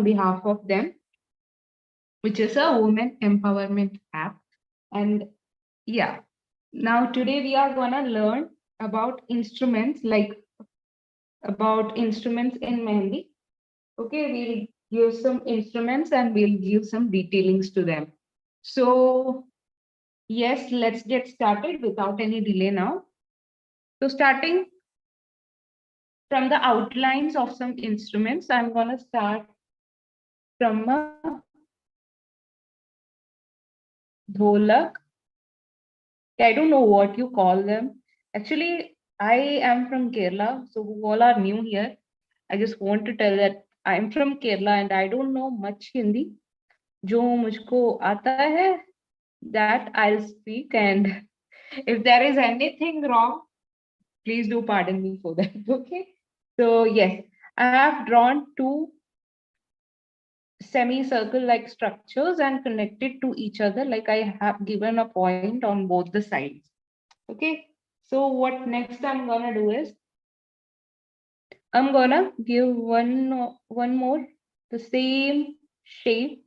behalf of them, which is a women empowerment app. And yeah, now today we are gonna learn about instruments, like about instruments in Mehendi. Okay, we'll give some instruments and we'll give some detailings to them. So yes, let's get started without any delay now. So starting from the outlines of some instruments, I'm gonna start from a dholak. I don't know what you call them. Actually, I am from Kerala, so who all are new here, I just want to tell that I'm from Kerala and I don't know much Hindi. जो मुझको आता है, that I'll speak, and if there is anything wrong, please do pardon me for that. Okay. So yes, I have drawn two semicircle like structures and connected to each other, like I have given a point on both the sides. Okay, so what next I'm gonna do is I'm gonna give one more the same shape.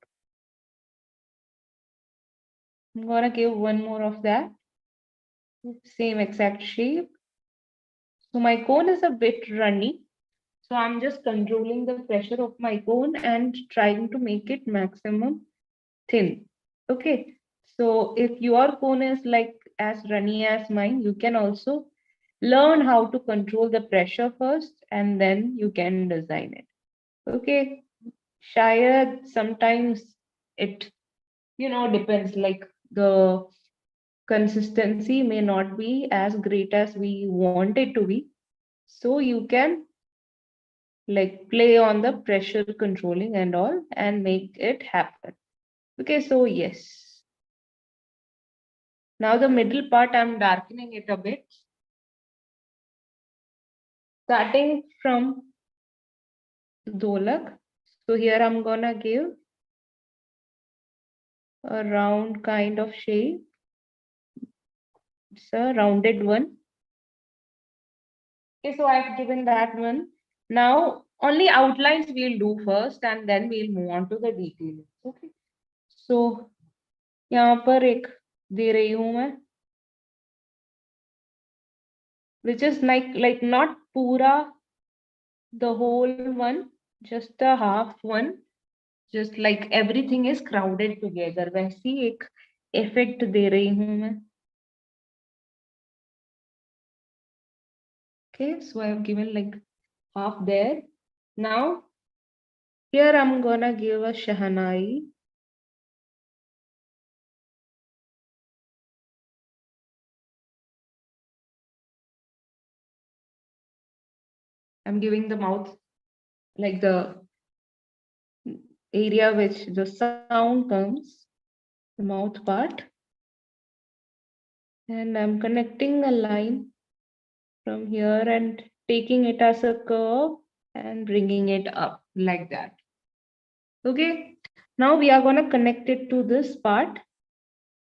I'm gonna give one more of that same exact shape. So my cone is a bit runny, so I'm just controlling the pressure of my cone and trying to make it maximum thin. Okay, so if your cone is like as runny as mine, you can also learn how to control the pressure first and then you can design it. Okay, shayad sometimes it depends, like the consistency may not be as great as we want it to be, so you can like play on the pressure controlling and all and make it happen. Okay, so yes, now the middle part I'm darkening it a bit, starting from dholak. So here I'm gonna give a round kind of shape. It's a rounded one. Okay, so I've given that one. Now only outlines we'll do first and then we'll move on to the details. Okay, so यहाँ पर एक दे रही हूँ मैं, which is like not पूरा the whole one, just a half one, just like everything is crowded together, वैसी एक effect दे रही हूँ मैं. Okay, so I have given like half there. Now here I'm gonna give a shahanai. I'm giving the mouth, like the area which the sound comes, the mouth part. And I'm connecting a line from here and taking it as a curve and bringing it up like that. Okay, now we are going to connect it to this part.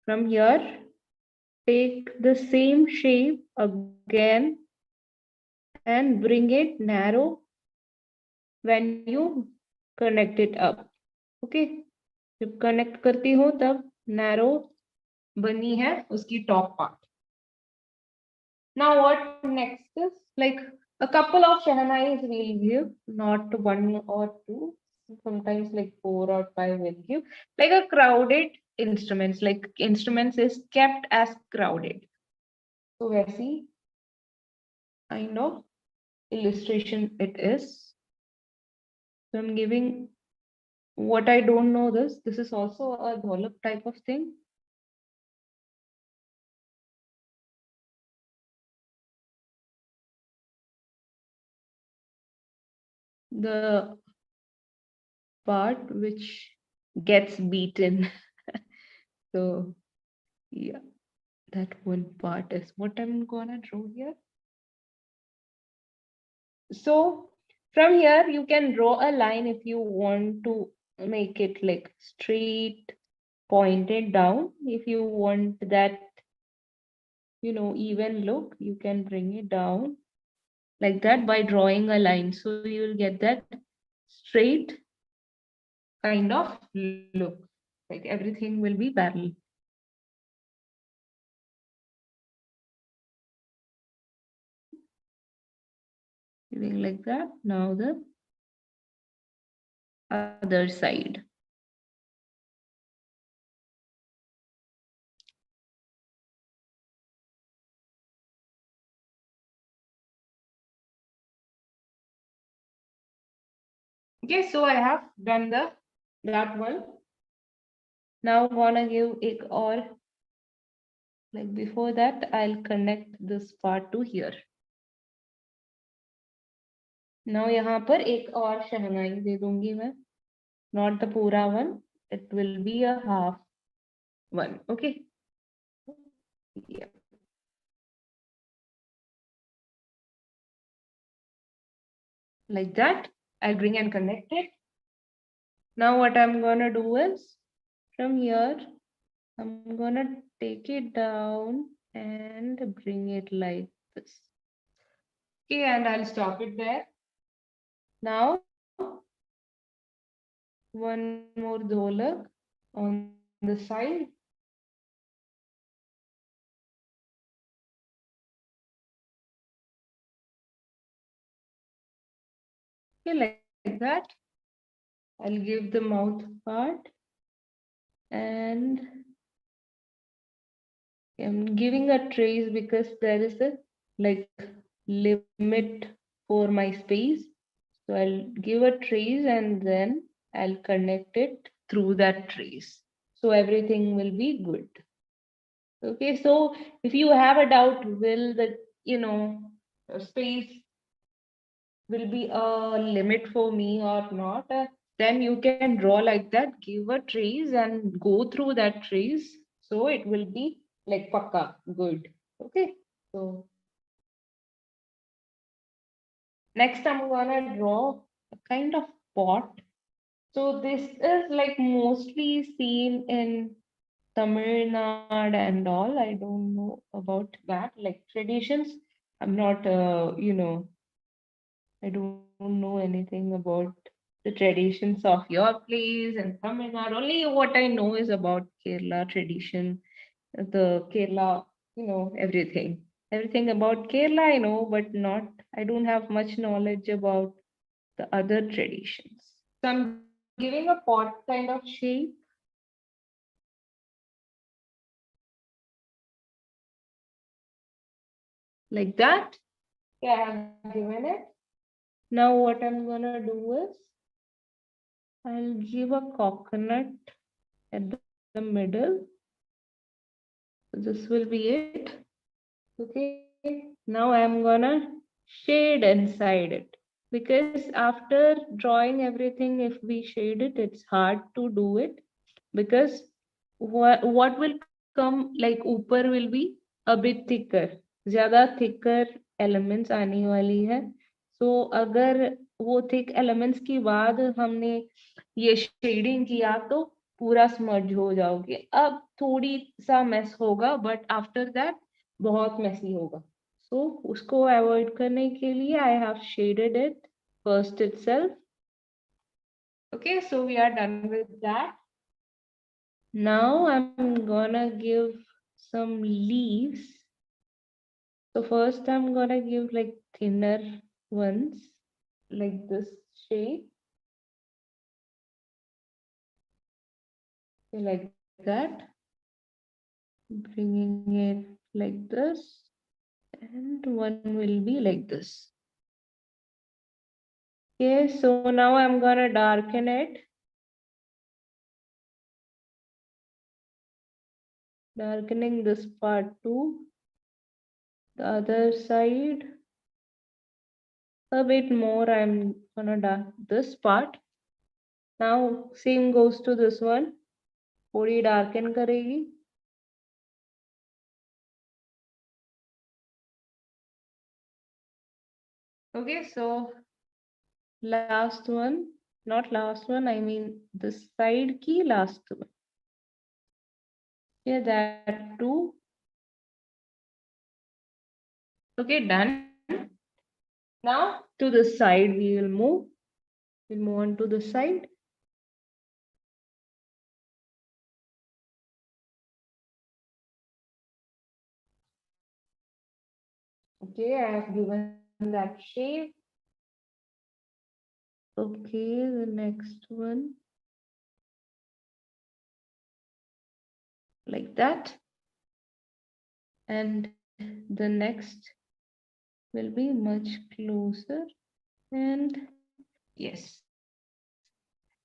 From here, take the same shape again and bring it narrow when you connect it up. Okay, जब connect करती हो तब narrow बनी है उसकी top part. Now what next is like a couple of shahnais we'll give, not one or two, sometimes like 4 or 5 we'll give, like a crowded instruments, like instruments is kept as crowded. So वैसी kind of illustration it is. So I'm giving what I don't know this. This is also a dholak type of thing. The part which gets beaten. So yeah, that one part is what I'm gonna draw here. So from here you can draw a line if you want to make it like straight pointed down. If you want that even look, you can bring it down like that by drawing a line, so you will get that straight kind of look. Like everything will be parallel. Giving like that. Now the other side. Okay, so I have done that one. Now gonna give एक और, like before that I'll connect this part to here. Now यहाँ पर एक और शहनाई दे दूंगी मैं. Not the पूरा one. It will be a half one. Okay. Yeah. Like that. I'll bring and connect it. Now what I'm gonna do is from here I'm gonna take it down and bring it like this. Okay, and I'll stop it there. Now one more dholak on the side. Okay, like that. I'll give the mouth part and I'm giving a trace because there is a like limit for my space. So I'll give a trace and then I'll connect it through that trace. So everything will be good. Okay, so if you have a doubt, will the, space will be a limit for me or not, then you can draw like that, give a trace and go through that trace. So it will be like pakka, good. Okay, so next I'm gonna draw a kind of pot. So this is like mostly seen in Tamil Nadu and all. I don't know about that, like traditions. I'm not, I don't know anything about the traditions of your place and Tamil Nadu. Only what I know is about Kerala tradition, the Kerala, everything. Everything about Kerala I know, but not, I don't have much knowledge about the other traditions. So I'm giving a pot kind of shape, like that. Yeah, I have given it. Now what I'm gonna do is I'll give a coconut at the middle. So this will be it. Okay, now I'm gonna shade inside it, because after drawing everything, if we shade it, it's hard to do it, because what will come like ऊपर will be a bit thicker, ज्यादा thicker elements आने वाली है. So अगर वो thick elements के बाद हमने ये shading किया तो पूरा smudge हो जाओगे. अब थोड़ी सा mess होगा, but after that बहुत messy होगा. So उसको avoid करने के लिए I have shaded it first itself. Okay, so we are done with that. Now I'm gonna give some leaves. So first I'm gonna give like thinner ones, like this shape, like that. Bringing it like this, and one will be like this. Okay, so now I'm gonna darken it. Darkening this part too. The other side a bit more. I'm gonna dark this part. Now same goes to this one. थोड़ी darken करेगी. Okay, so last one, not last one, I mean this side ki last one. Yeah, that too. Okay, done. Now to the side we will move. We'll move on to the side. Okay, I have given that shape. Okay, the next one, like that. And the next will be much closer. And yes,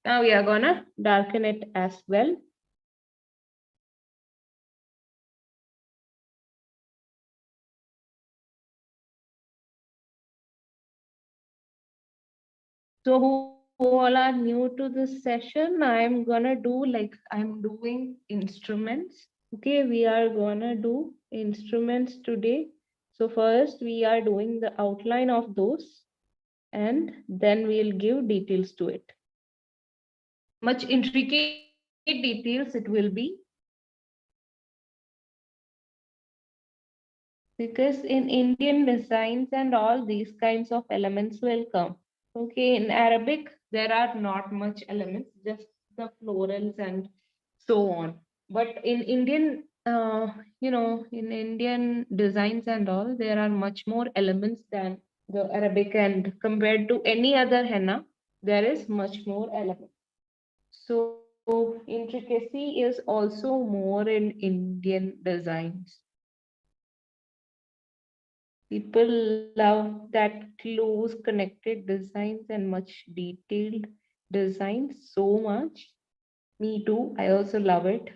now we are gonna darken it as well. So who all are new to this session, I'm gonna do like I'm doing instruments. Okay, we are gonna do instruments today. So first we are doing the outline of those and then we'll give details to it. Much intricate details it will be because in Indian designs and all these kinds of elements will come. Okay, in Arabic, there are not much elements, just the florals and so on. But in Indian, in Indian designs and all, there are much more elements than the Arabic, and compared to any other henna, there is much more elements. So intricacy is also more in Indian designs. People love that close connected designs and much detailed designs so much. Me too. I also love it.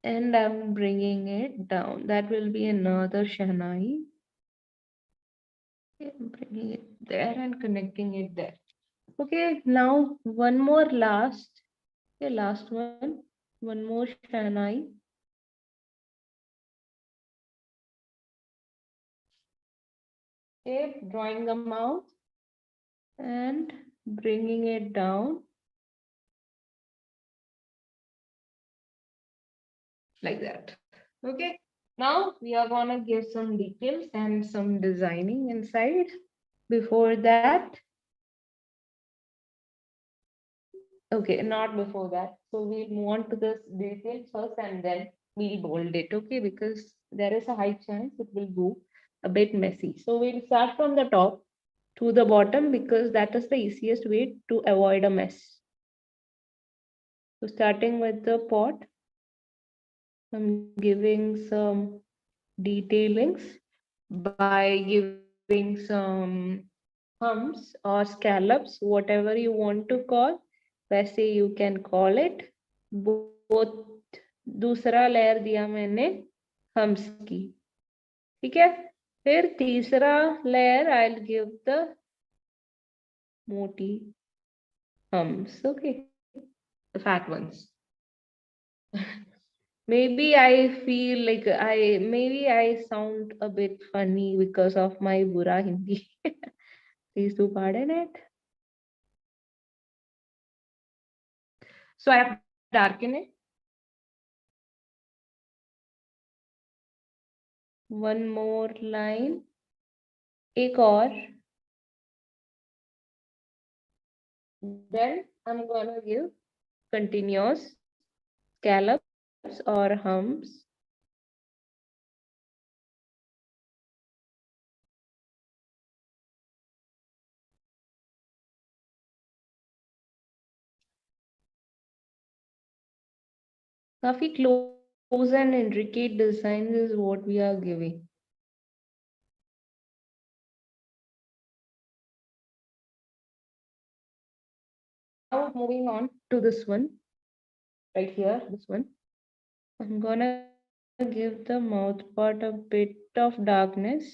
And I'm bringing it down. That will be another Shahnai. I'm bringing it there and connecting it there. Okay, now one more last. Okay, last one. One more Shahnai. Okay, drawing the mouth and bringing it down like that. Okay, now we are gonna give some details and some designing inside. Before that, okay, not before that. So we'll move on to this details first and then we'll bold it, okay? Because there is a high chance it will go a bit messy. So we'll start from the top to the bottom because that is the easiest way to avoid a mess. So starting with the pot, I'm giving some detailings by giving some humps or scallops, whatever you want to call, वैसे you can call it. Both दूसरा layer दिया मैंने humps की, ठीक है? फिर तीसरा layer I'll give the मोटी humps, okay, the fat ones. Maybe I sound a bit funny because of my bura Hindi. Please do pardon it. So I have darkened it. One more line. एक और. Then I'm gonna give continuous scallops or humps. काफी close and intricate designs is what we are giving. Now moving on to this one, right here, this one. I'm gonna give the mouth part a bit of darkness.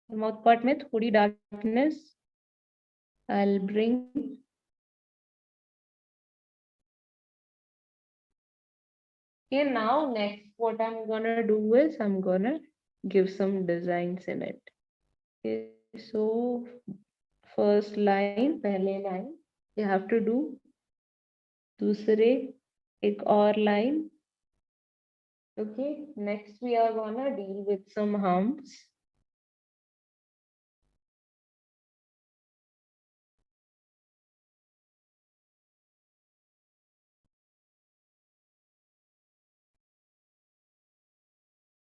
Mouth part में थोड़ी darkness I'll bring. Okay, now next what I'm gonna do is I'm gonna give some designs in it. Okay, so first line, पहले line you have to do. दूसरे एक और line. Okay, next we are gonna deal with some humps.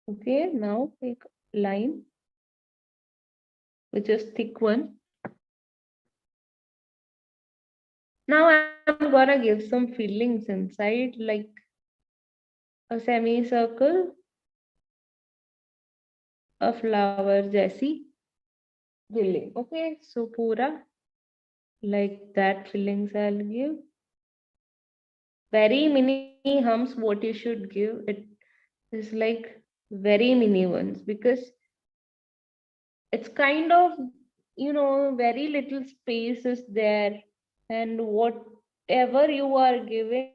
Okay, now take line, which is thick one. Now I'm gonna give some fillings inside, like a semicircle, a flower Jessie filling. Okay, so pura like that fillings I'll give. Very mini humps, what you should give it is like very mini ones, because it's kind of, very little space is there, and whatever you are giving,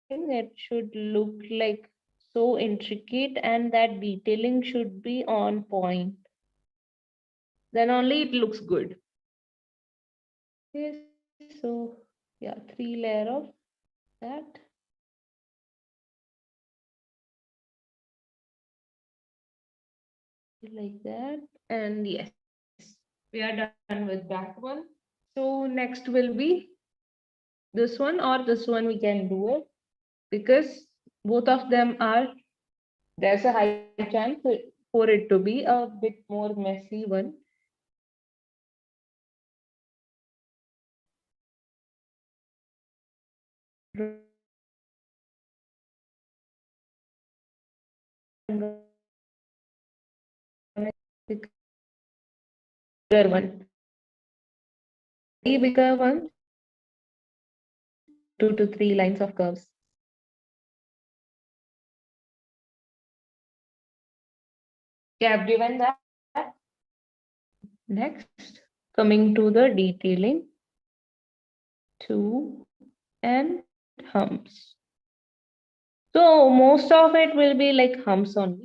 it should look like so intricate, and that detailing should be on point. Then only it looks good. Okay, so yeah, 3 layer of that. Like that. And yes, we are done with that one. So next will be this one, or this one we can do it, because both of them are, there's a high chance for it to be a bit more messy one. Bigger one, very bigger one, 2 to 3 lines of curves. Okay, I've given that. Next, coming to the detailing, two and humps. So most of it will be like humps only.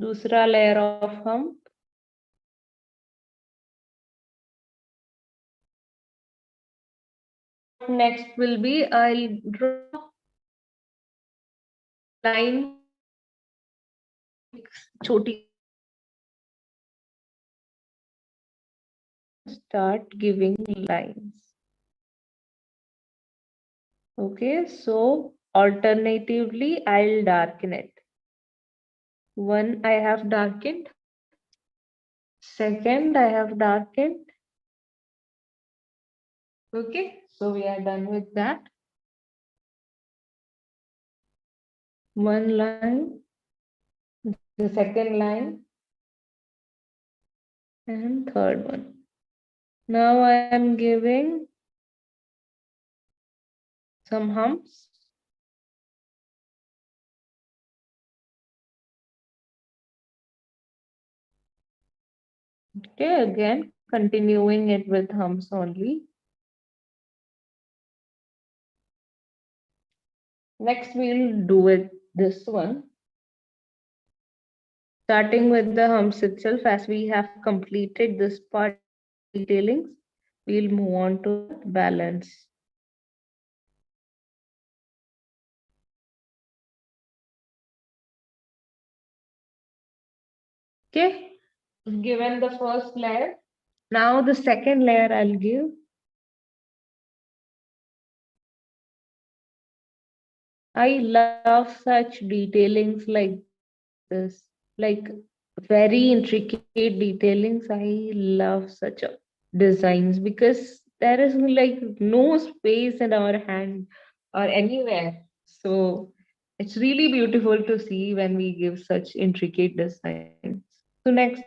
दूसरा layer of hump. What next will be, I'll draw line, choti, start giving lines. Okay, so alternatively, I'll darken it. One I have darkened, second I have darkened. Okay, so we are done with that. One line, the second line, and third one. Now I am giving some humps. Okay, again, continuing it with humps only. Next, we'll do it this one. Starting with the humps itself, as we have completed this part detailings, we'll move on to balance. Okay, given the first layer, now the second layer I'll give. I love such detailings like this, like very intricate detailings. I love such a designs, because there is like no space in our hand or anywhere. So it's really beautiful to see when we give such intricate designs. So next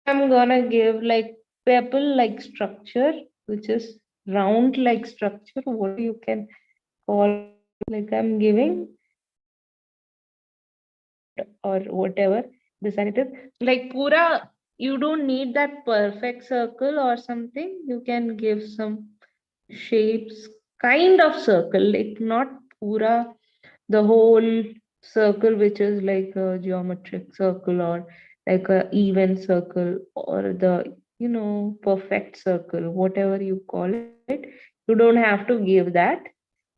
I'm gonna give like pebble like structure, which is round like structure, what you can call, like I'm giving or whatever design it is. Like pura, you don't need that perfect circle or something. You can give some shapes, kind of circle, like not pura the whole circle, which is like a geometric circle, or like a even circle, or the perfect circle, whatever you call it. You don't have to give that.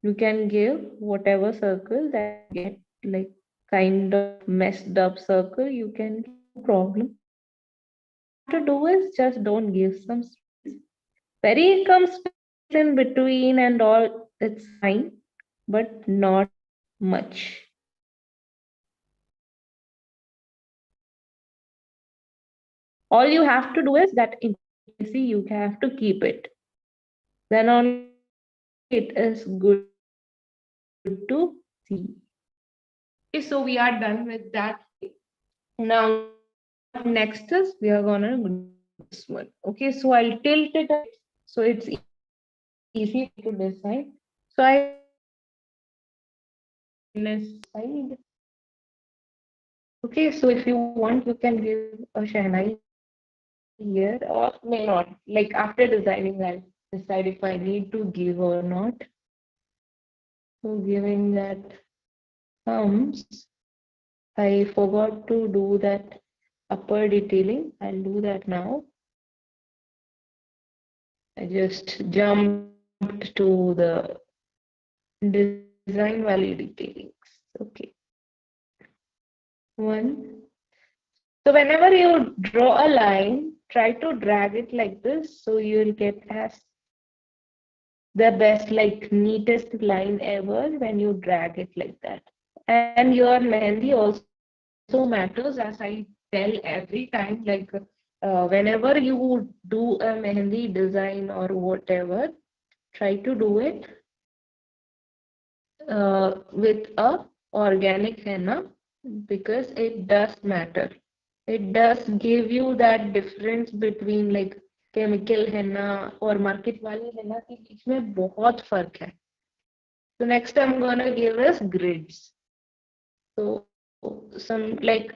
You can give whatever circle that you get, like kind of messed up circle, you can give, no problem. All you have to do is just don't give some space. Very come space in between and all, it's fine. but not much. All you have to do is that intimacy, you have to keep it. Then only it is good to see. Okay, so we are done with that. Now, what next is we are gonna do this one. Okay, so I'll tilt it a bit so it's easy for you to decide. So I have given this shyness side. Okay, so if you want, you can give a Shahnai here or may not. Like after designing, I'll decide if I need to give or not. So giving that thumbs, I forgot to do that upper detailing. I'll do that now. I just jumped to the design value detailings. Okay, one. So whenever you draw a line, try to drag it like this so you'll get as the best, like neatest line ever when you drag it like that. And your mehendi also matters, as I tell every time. Like whenever you do a mehendi design or whatever, try to do it with a organic henna because it does matter. It does give you that difference between like chemical henna और market वाले henna के बीच में बहुत फर्क है. So next I'm gonna give us grids. So some like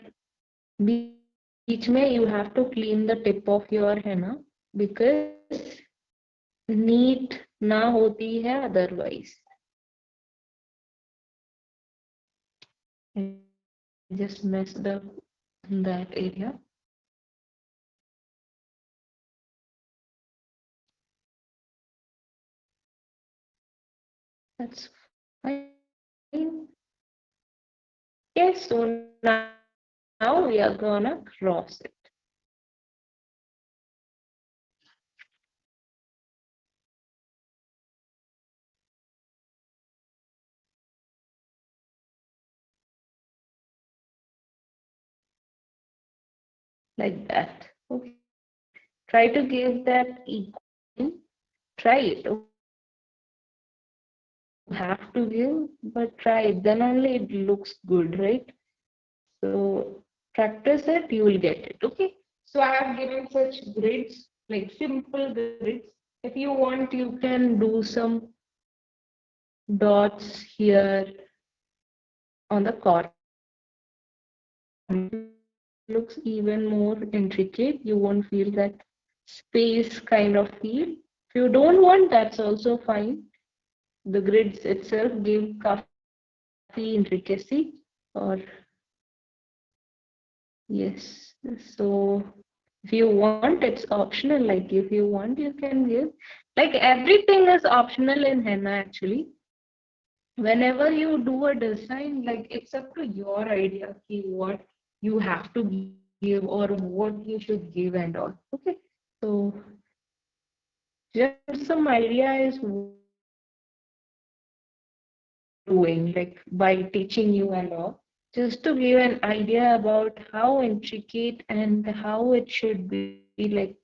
बीच में you have to clean the tip of your henna because neat ना होती है otherwise. I just messed up that area. That's fine. Okay, so now we are gonna cross it like that. Okay. Try to give that equal. Try it. Okay, you have to give, but try it. Then only it looks good, right? So practice it, you will get it. Okay. So I have given such grids, like simple grids. If you want, you can do some dots here on the corner. It looks even more intricate. You won't feel that space kind of feel. If you don't want, that's also fine. The grids itself give काफी intricacy or yes. So if you want, it's optional. Like if you want, you can give. Like everything is optional in henna actually. Whenever you do a design, like it's up to your idea ki what you have to give or what you should give and all. Okay. So just some idea is what I'm doing, like by teaching you and all, just to give an idea about how intricate and how it should be. Like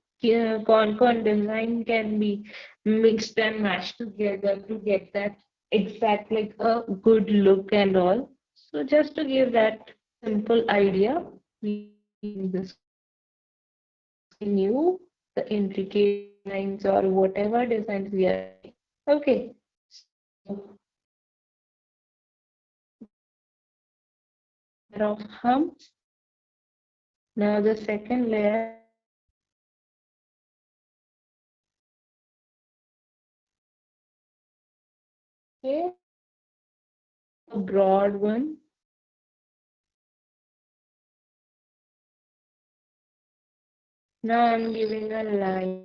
con design can be mixed and matched together to get that exact, like a good look and all. So just to give that simple idea, we are giving this one. I'm just showing you the intricate designs or whatever designs we are doing. Okay, so one layer of humps. Now the second layer. Okay, a broad one. Now I'm giving a line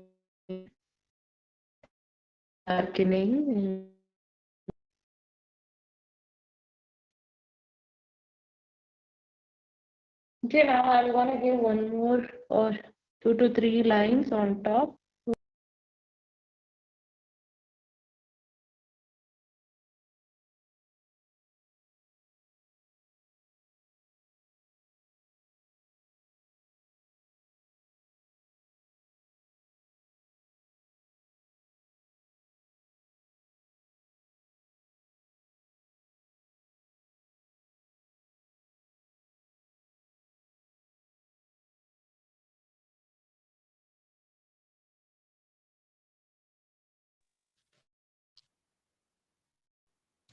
darkening. Okay, now I'm gonna give one more or 2 to 3 lines on top.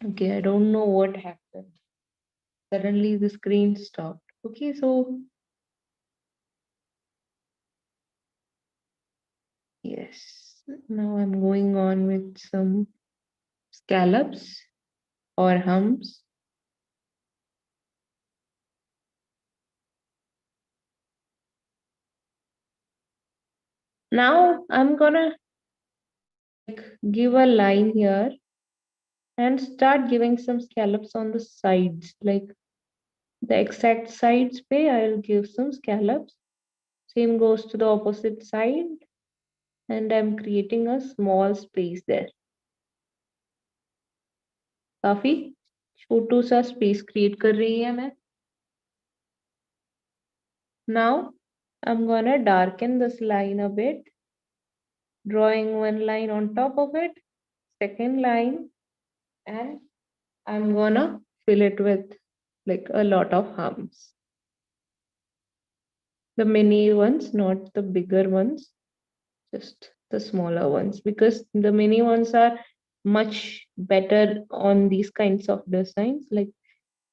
Okay, I don't know what happened. Suddenly the screen stopped. Okay, so yes, now I'm going on with some scallops or humps. Now I'm gonna like give a line here and start giving some scallops on the sides, like the exact sides way I'll give some scallops. Same goes to the opposite side, and I'm creating a small space there. काफी छोटू सा space create कर रही है मैं. Now I'm gonna darken this line a bit, drawing one line on top of it, second line, and I'm gonna fill it with like a lot of humps. The mini ones, not the bigger ones, just the smaller ones, because the mini ones are much better on these kinds of designs, like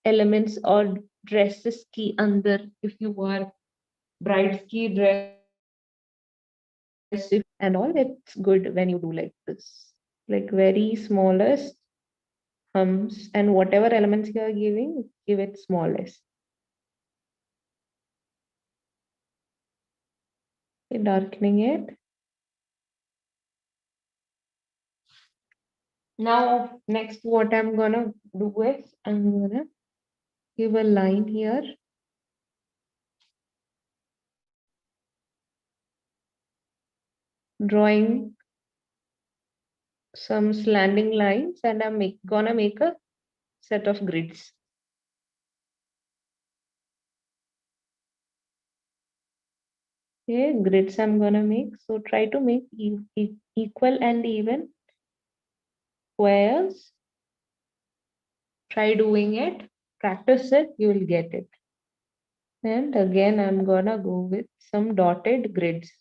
elements or dresses ki under. If you wear bride's ki dress and all, it's good when you do like this, like very smallest humps, and whatever elements you are giving, give it smallest. Okay, darkening it. Now, next, what I'm gonna do is I'm gonna give a line here, drawing some slanting lines, and gonna make a set of grids. Okay, grids I'm gonna make. So try to make equal and even squares. Try doing it, practice it, you will get it. And again, I'm gonna go with some dotted grids.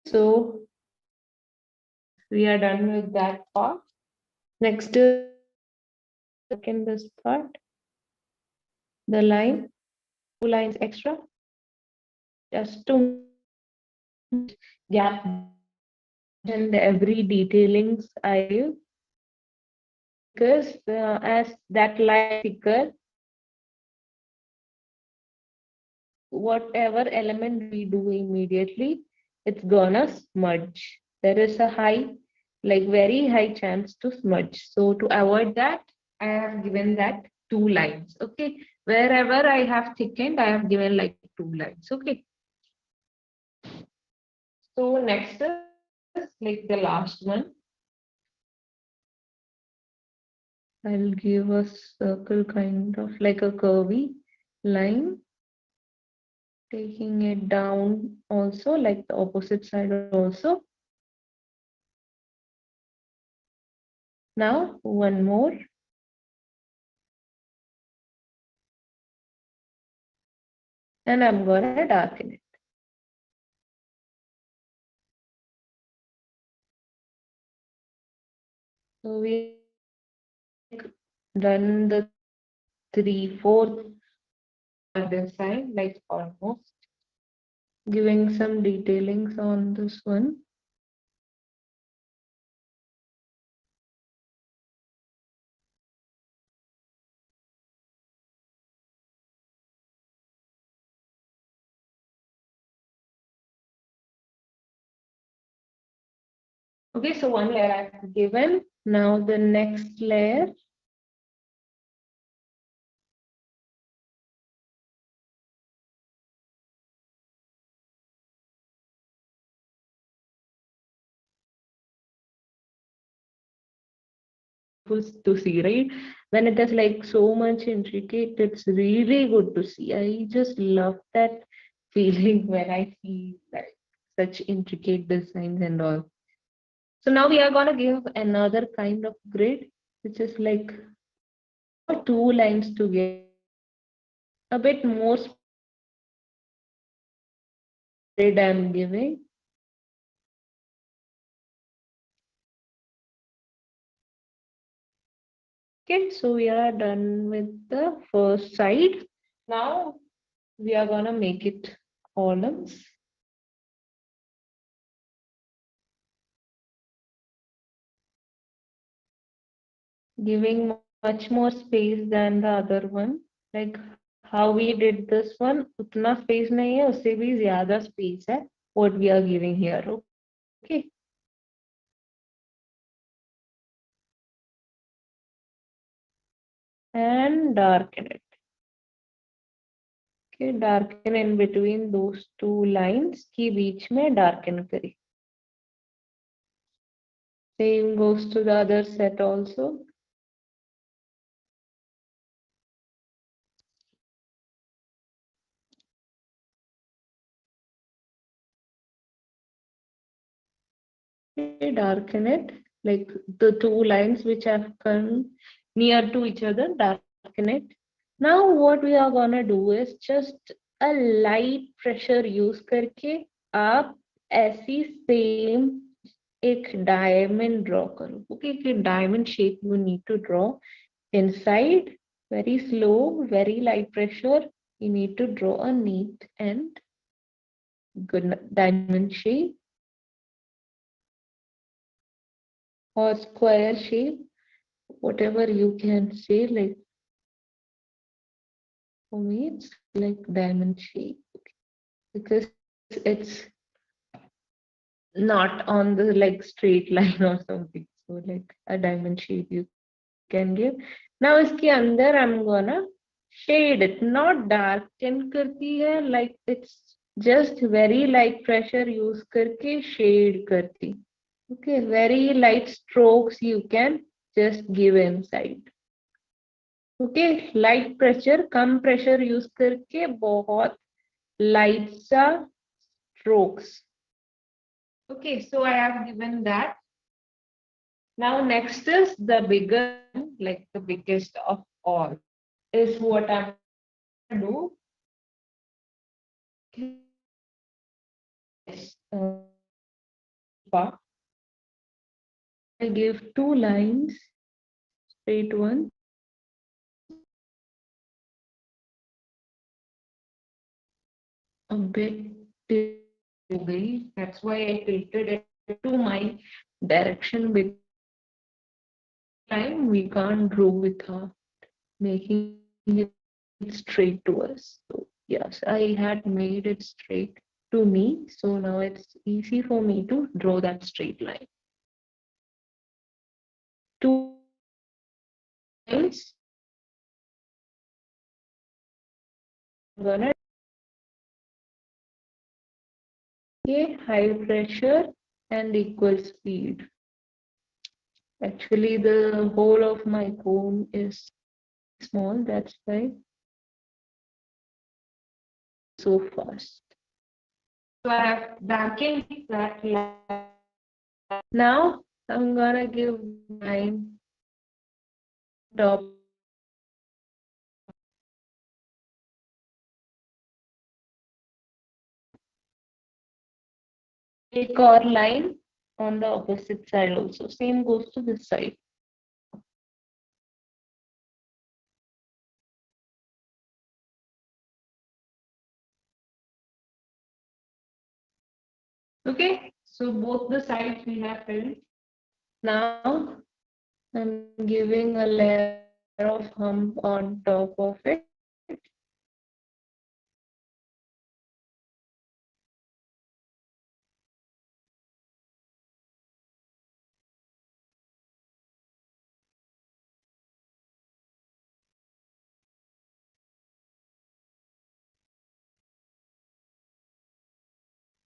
So we are done with that part. Next is in this part, the line, 2 lines extra, just to gap and every detailings I give, because as that line thicker, whatever element we do immediately, it's gonna smudge. There is a high, like very high chance to smudge. So to avoid that, I have given that 2 lines. Okay. Wherever I have thickened, I have given like 2 lines. Okay. So next is like the last one. I'll give a circle kind of like a curvy line, taking it down also like the opposite side also. Now one more. And I'm gonna darken it. So we done the 3/4 design, like almost giving some detailings on this one. Okay, so one layer I've given. Now the next layer. To see, right? When it is like so much intricate, it's really good to see. I just love that feeling when I see like such intricate designs and all. So now we are gonna give another kind of grid, which is like two lines together, a bit more space than the grid I'm giving. Okay, so we are done with the first side. Now we are gonna make it columns, giving much more space than the other one. Like how we did this one, उतना space नहीं है, उससे भी ज़्यादा space है. What we are giving here, okay? And darken it. Okay, darken in between those two lines की बीच में darken करी. Same goes to the other set also. Okay, darken it like the two lines which have come near to each other, darken it. Now what we are gonna do is just a light pressure use करके आप ऐसी same एक diamond draw करो. Okay, एक diamond shape you need to draw inside. Very slow, very light pressure. You need to draw a neat and good diamond shape or square shape, whatever you can say. Like for me, it's like diamond shape because it's not on the like straight line or something. So like a diamond shape you can give. Now इसके अंदर I'm gonna shade it, not darken करती है, like it's just very light pressure use करके shade करती. Okay, very light strokes you can just give inside. Okay, light pressure, come pressure use करके बहुत light सा strokes. Okay, so I have given that. Now next is the bigger one, like the biggest of all, is what I'm gonna do. Yes, part. I give two lines, straight ones, a bit tilted. That's why I tilted it to my direction because time we can't draw without making it straight to us. So yes, I had made it straight to me. So now it's easy for me to draw that straight line. Two lines. I'm gonna okay, high pressure and equal speed. Actually, the whole of my comb is small, that's why so fast. So I have darkened that line. Now I'm gonna give line top एक और line on the opposite side also. Same goes to this side. Okay, so both the sides we have filled. Now I'm giving a layer of hump on top of it.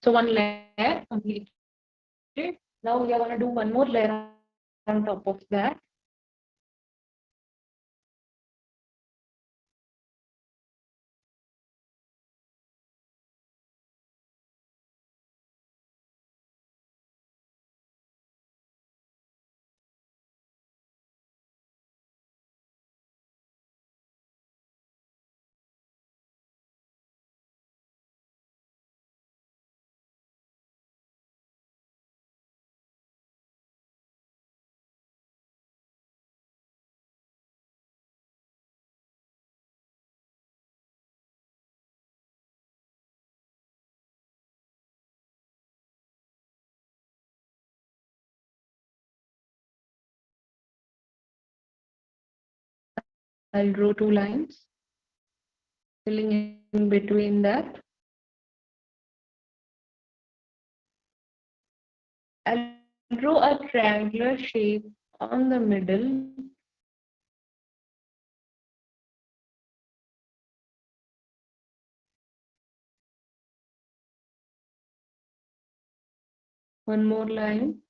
So one layer completed. Now we are going to do one more layer on top of that. I'll draw two lines, filling in between that. I'll draw a triangular shape on the middle. One more line.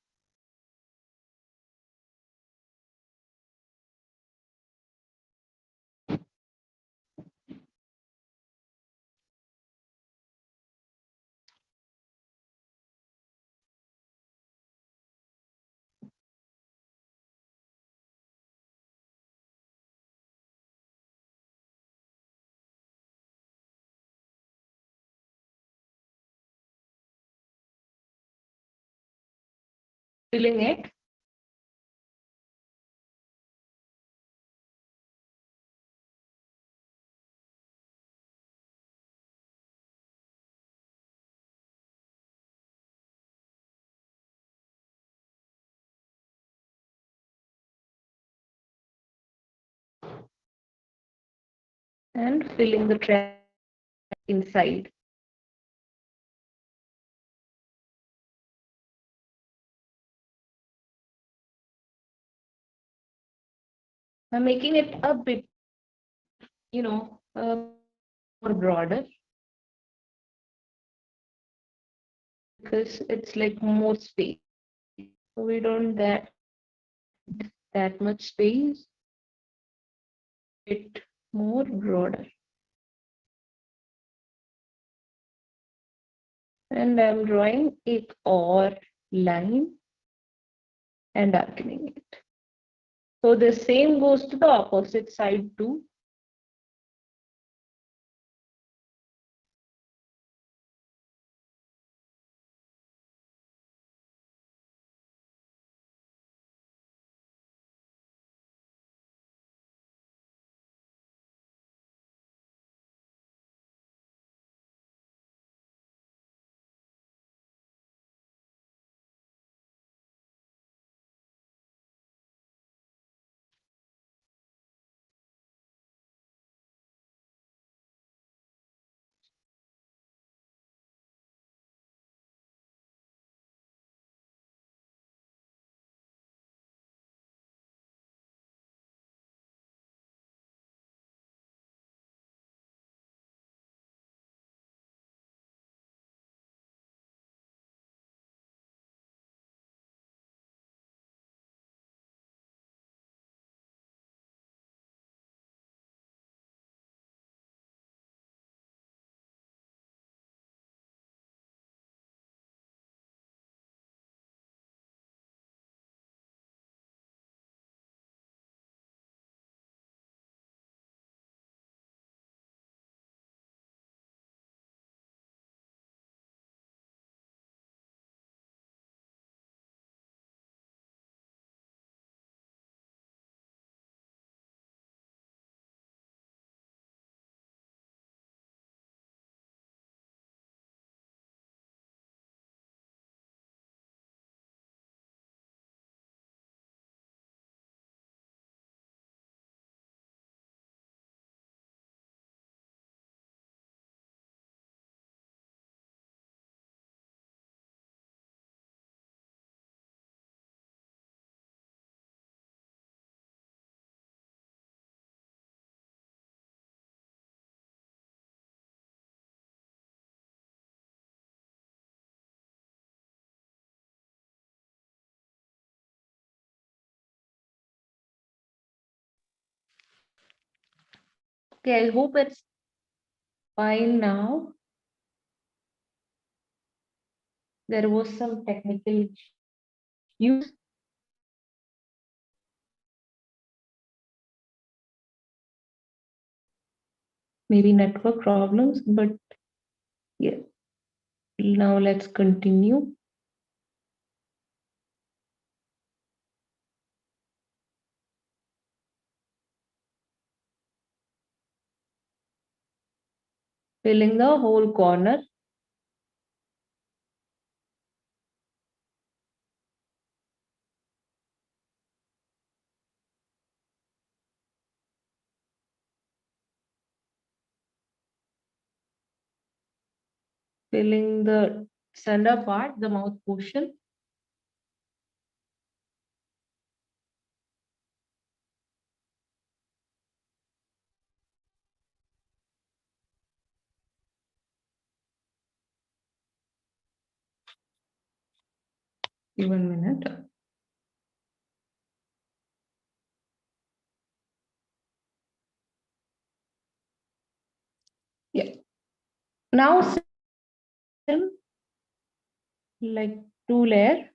Filling it. And filling the triangle inside. I'm making it a bit, more broader because it's like more space. So we don't that much space. It more broader. And I'm drawing a or line and darkening it. So the same goes to the opposite side too. Okay, I hope it's fine now. There was some technical issues. Maybe network problems, but yeah, now let's continue. Filling the whole corner. filling the center part, the mouth portion. Give 1 minute. Yeah. Now like 2 layer.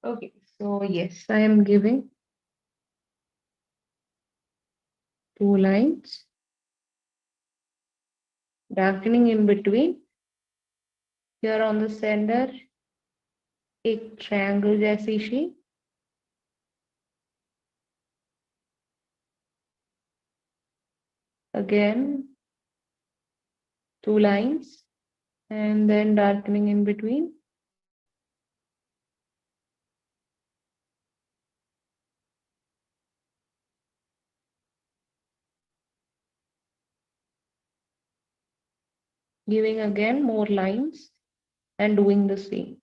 Okay, so yes, I am giving 2 lines, darkening in between. Here on the center, एक triangle जैसी shape. Again, 2 lines, and then darkening in between. Giving again more lines and doing the same.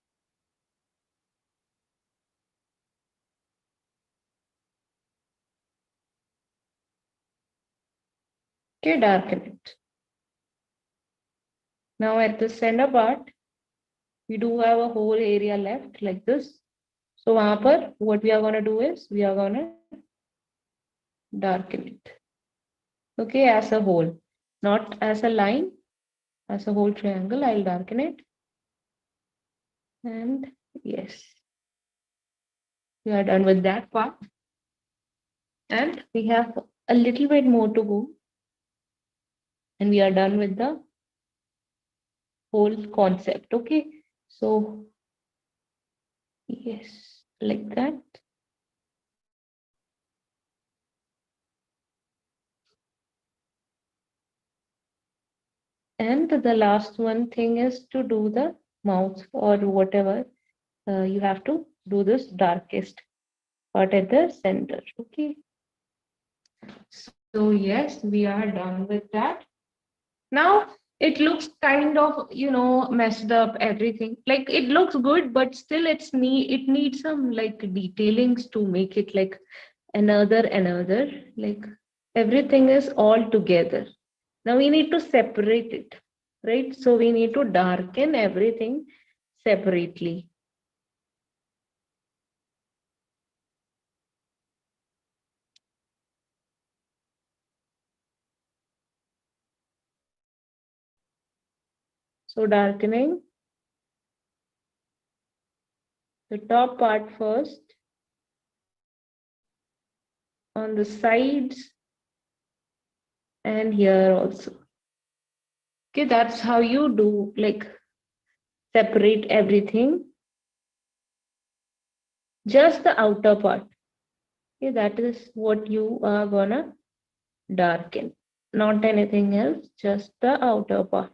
Okay, darken it. Now at the center part, we do have a whole area left like this. So what we are going to do is we are going to darken it. Okay, as a whole, not as a line, as a whole triangle, I'll darken it. And yes, we are done with that part. And we have a little bit more to go. And we are done with the whole concept. Okay, so yes, like that. And the last one thing is to do the mouth or whatever. You have to do this darkest part at the center. Okay. So yes, we are done with that. Now it looks kind of, messed up everything. Like it looks good, but still it needs some like detailings to make it like another. Like everything is all together. Now we need to separate it, right? So we need to darken everything separately. So darkening the top part first, on the sides, and here also. Okay, that's how you do, like, separate everything, just the outer part. Okay, that is what you are gonna darken, not anything else, just the outer part.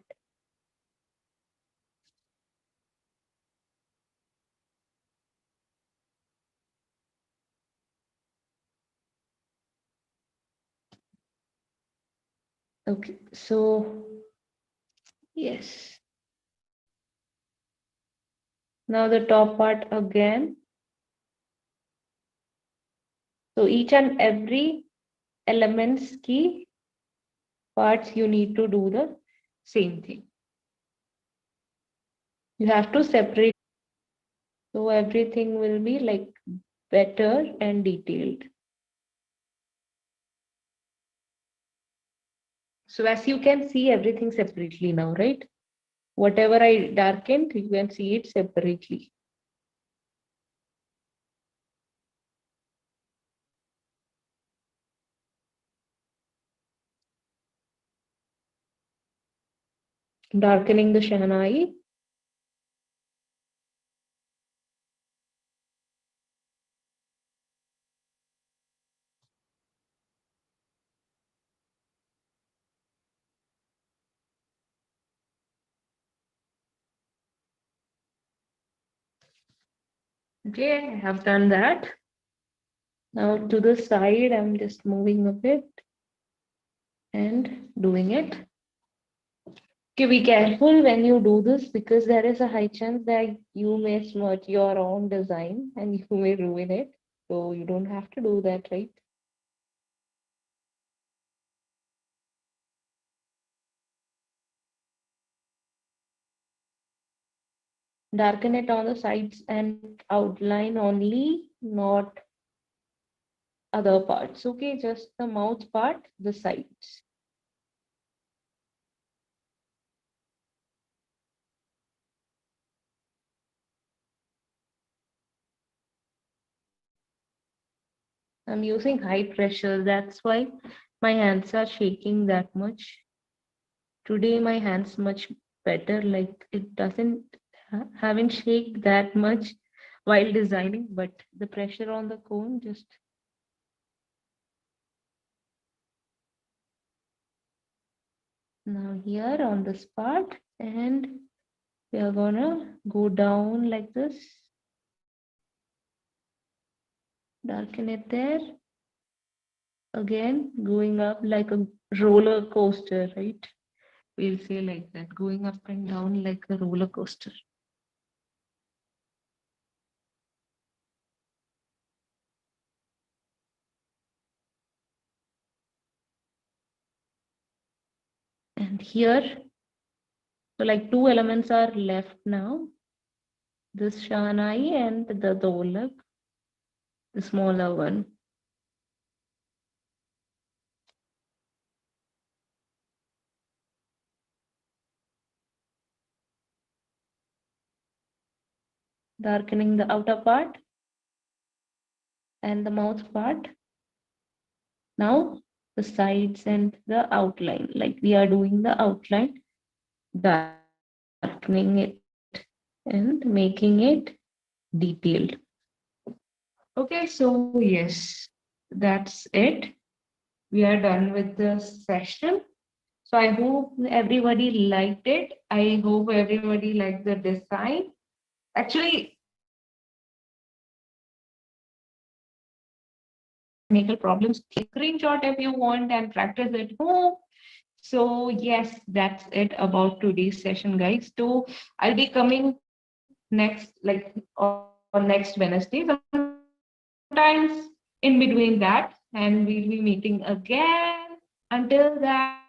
Okay, so yes, now the top part again. So each and every elements key parts you need to do the same thing. You have to separate, so everything will be like better and detailed. So as you can see everything separately now, right? Whatever I darkened, you can see it separately. Darkening the Shahnai. Okay, I have done that. Now to the side, I'm just moving a bit and doing it. Okay, be careful when you do this because there is a high chance that you may smudge your own design and you may ruin it. So you don't have to do that, right? Darken it on the sides and outline only, not other parts. Okay, just the mouth part, the sides. I'm using high pressure. That's why my hands are shaking that much. Today my hands much better. Like it doesn't haven't shake that much while designing, but the pressure on the cone just now here on this part, and we are gonna go down like this, darken it there. Again, going up like a roller coaster, right? We'll say like that, going up and down like a roller coaster. And here, so like two elements are left now. This Shahnai and the Dolak, the smaller one. Darkening the outer part and the mouth part. Now the sides and the outline, like we are doing the outline, darkening it and making it detailed. Okay, so yes, that's it. We are done with the session. So I hope everybody liked it. I hope everybody liked the design. Actually, technical problems, screenshot if you want and practice at home. So yes, that's it about today's session, guys. So I'll be coming next, like on next Wednesday, sometimes in between that, and we'll be meeting again. Until that,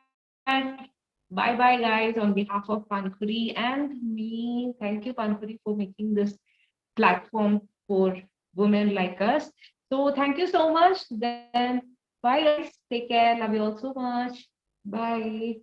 bye bye, guys. On behalf of Pankhuri and me, thank you, Pankhuri, for making this platform for women like us. So thank you so much. Then bye, guys. Take care. Love you all so much. Bye.